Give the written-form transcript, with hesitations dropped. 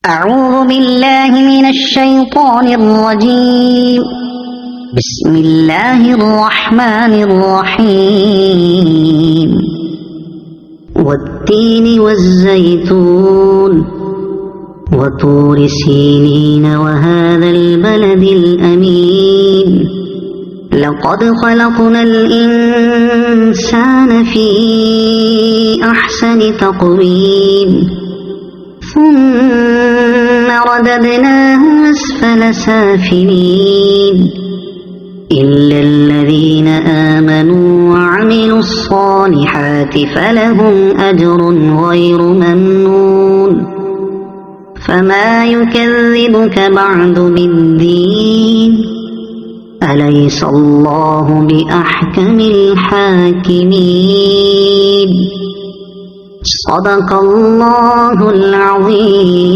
أعوذ بالله من الشيطان الرجيم. بسم الله الرحمن الرحيم. والتين والزيتون وطور سينين وهذا البلد الأمين لقد خلقنا الإنسان في أحسن تقويم ثم رددناه أسفل سافلين إلا الذين آمنوا وعملوا الصالحات فلهم أجر غير ممنون. فما يكذبك بعد بالدين أليس الله بأحكم الحاكمين. صدق الله العظيم.